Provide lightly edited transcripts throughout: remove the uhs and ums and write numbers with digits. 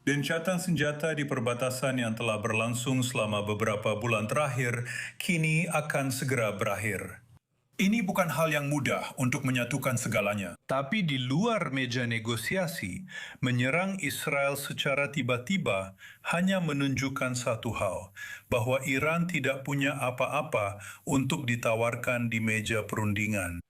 Gencatan senjata di perbatasan yang telah berlangsung selama beberapa bulan terakhir kini akan segera berakhir. Ini bukan hal yang mudah untuk menyatukan segalanya. Tapi di luar meja negosiasi, menyerang Israel secara tiba-tiba hanya menunjukkan satu hal, bahwa Iran tidak punya apa-apa untuk ditawarkan di meja perundingan.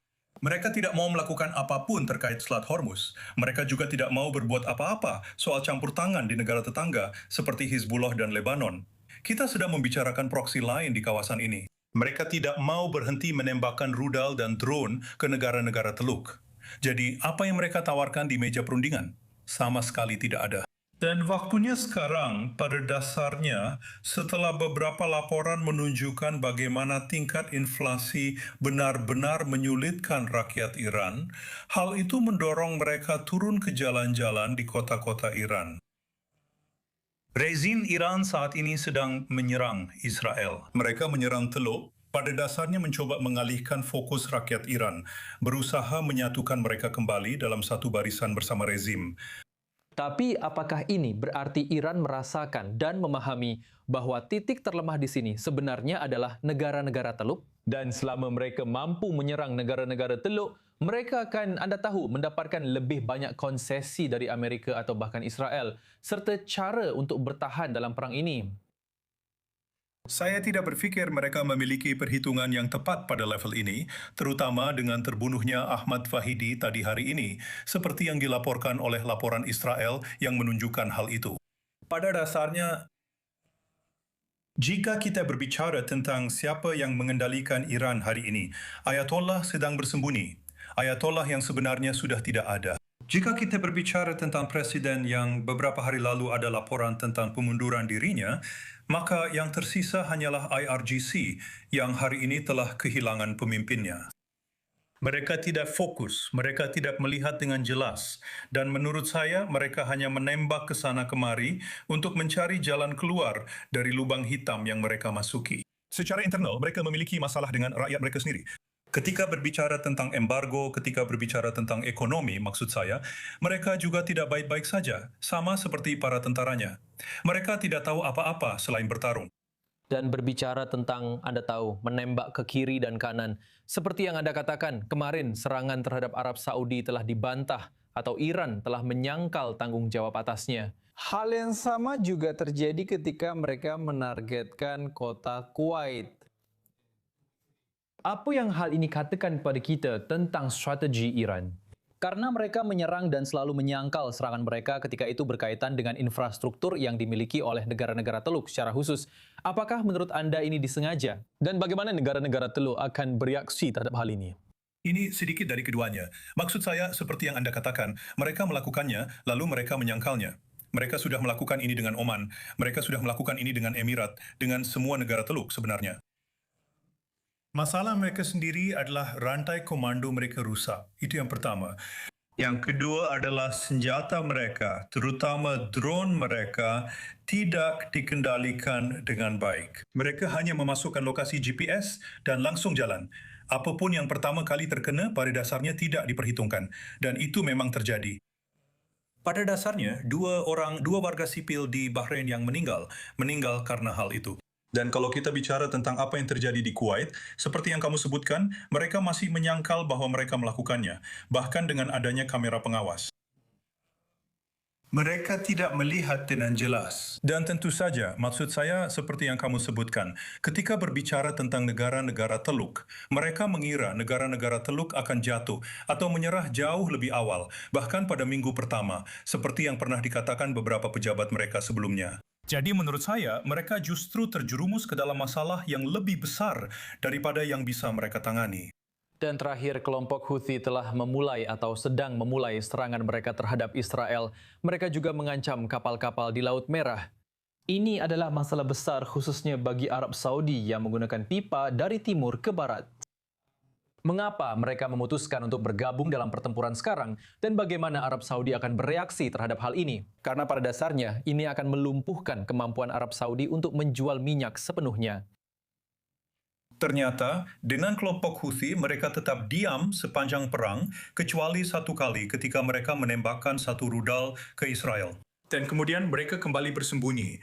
Mereka tidak mau melakukan apapun terkait Selat Hormuz. Mereka juga tidak mau berbuat apa-apa soal campur tangan di negara tetangga seperti Hizbullah dan Lebanon. Kita sedang membicarakan proksi lain di kawasan ini. Mereka tidak mau berhenti menembakkan rudal dan drone ke negara-negara Teluk. Jadi, apa yang mereka tawarkan di meja perundingan? Sama sekali tidak ada. Dan waktunya sekarang, pada dasarnya, setelah beberapa laporan menunjukkan bagaimana tingkat inflasi benar-benar menyulitkan rakyat Iran, hal itu mendorong mereka turun ke jalan-jalan di kota-kota Iran. Rezim Iran saat ini sedang menyerang Israel. Mereka menyerang Teluk, pada dasarnya mencoba mengalihkan fokus rakyat Iran, berusaha menyatukan mereka kembali dalam satu barisan bersama rezim. Tapi apakah ini berarti Iran merasakan dan memahami bahwa titik terlemah di sini sebenarnya adalah negara-negara Teluk? Dan selama mereka mampu menyerang negara-negara Teluk, mereka akan, Anda tahu, mendapatkan lebih banyak konsesi dari Amerika atau bahkan Israel, serta cara untuk bertahan dalam perang ini. Saya tidak berfikir mereka memiliki perhitungan yang tepat pada level ini, terutama dengan terbunuhnya Ahmad Fahidi tadi hari ini, seperti yang dilaporkan oleh laporan Israel yang menunjukkan hal itu. Pada dasarnya, jika kita berbicara tentang siapa yang mengendalikan Iran hari ini, Ayatollah sedang bersembunyi. Ayatollah yang sebenarnya sudah tidak ada. Jika kita berbicara tentang presiden yang beberapa hari lalu ada laporan tentang pemunduran dirinya, maka yang tersisa hanyalah IRGC yang hari ini telah kehilangan pemimpinnya. Mereka tidak fokus, mereka tidak melihat dengan jelas, dan menurut saya mereka hanya menembak ke sana kemari untuk mencari jalan keluar dari lubang hitam yang mereka masuki. Secara internal, mereka memiliki masalah dengan rakyat mereka sendiri. Ketika berbicara tentang embargo, ketika berbicara tentang ekonomi, maksud saya, mereka juga tidak baik-baik saja, sama seperti para tentaranya. Mereka tidak tahu apa-apa selain bertarung. Dan berbicara tentang, Anda tahu, menembak ke kiri dan kanan. Seperti yang Anda katakan, kemarin serangan terhadap Arab Saudi telah dibantah atau Iran telah menyangkal tanggung jawab atasnya. Hal yang sama juga terjadi ketika mereka menargetkan kota Kuwait. Apa yang hal ini katakan kepada kita tentang strategi Iran? Karena mereka menyerang dan selalu menyangkal serangan mereka ketika itu berkaitan dengan infrastruktur yang dimiliki oleh negara-negara Teluk secara khusus. Apakah menurut Anda ini disengaja? Dan bagaimana negara-negara Teluk akan bereaksi terhadap hal ini? Ini sedikit dari keduanya. Maksud saya, seperti yang Anda katakan, mereka melakukannya, lalu mereka menyangkalnya. Mereka sudah melakukan ini dengan Oman, mereka sudah melakukan ini dengan Emirat, dengan semua negara Teluk sebenarnya. Masalah mereka sendiri adalah rantai komando mereka rusak. Itu yang pertama. Yang kedua adalah senjata mereka, terutama drone mereka, tidak dikendalikan dengan baik. Mereka hanya memasukkan lokasi GPS dan langsung jalan. Apapun yang pertama kali terkena pada dasarnya tidak diperhitungkan. Dan itu memang terjadi. Pada dasarnya, dua warga sipil di Bahrain yang meninggal karena hal itu. Dan kalau kita bicara tentang apa yang terjadi di Kuwait, seperti yang kamu sebutkan, mereka masih menyangkal bahwa mereka melakukannya, bahkan dengan adanya kamera pengawas. Mereka tidak melihat dengan jelas. Dan tentu saja, maksud saya seperti yang kamu sebutkan, ketika berbicara tentang negara-negara Teluk, mereka mengira negara-negara Teluk akan jatuh atau menyerah jauh lebih awal, bahkan pada minggu pertama, seperti yang pernah dikatakan beberapa pejabat mereka sebelumnya. Jadi menurut saya, mereka justru terjerumus ke dalam masalah yang lebih besar daripada yang bisa mereka tangani. Dan terakhir, kelompok Houthi telah memulai atau sedang memulai serangan mereka terhadap Israel. Mereka juga mengancam kapal-kapal di Laut Merah. Ini adalah masalah besar khususnya bagi Arab Saudi yang menggunakan pipa dari timur ke barat. Mengapa mereka memutuskan untuk bergabung dalam pertempuran sekarang dan bagaimana Arab Saudi akan bereaksi terhadap hal ini? Karena pada dasarnya ini akan melumpuhkan kemampuan Arab Saudi untuk menjual minyak sepenuhnya. Ternyata, dengan kelompok Houthi, mereka tetap diam sepanjang perang, kecuali satu kali ketika mereka menembakkan satu rudal ke Israel. Dan kemudian mereka kembali bersembunyi.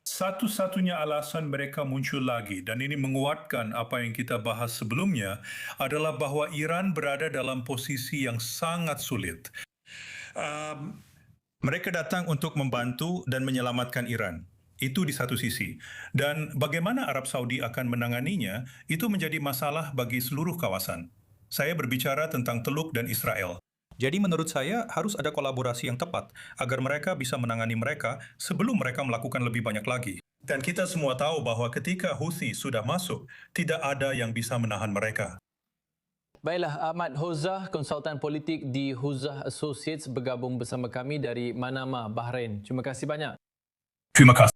Satu-satunya alasan mereka muncul lagi, dan ini menguatkan apa yang kita bahas sebelumnya, adalah bahwa Iran berada dalam posisi yang sangat sulit. Mereka datang untuk membantu dan menyelamatkan Iran. Itu di satu sisi. Dan bagaimana Arab Saudi akan menanganinya, itu menjadi masalah bagi seluruh kawasan. Saya berbicara tentang Teluk dan Israel. Jadi menurut saya harus ada kolaborasi yang tepat agar mereka bisa menangani mereka sebelum mereka melakukan lebih banyak lagi. Dan kita semua tahu bahwa ketika Houthi sudah masuk, tidak ada yang bisa menahan mereka. Baiklah, Ahmad Hozah, konsultan politik di Hozah Associates bergabung bersama kami dari Manama, Bahrain. Terima kasih banyak. Terima kasih.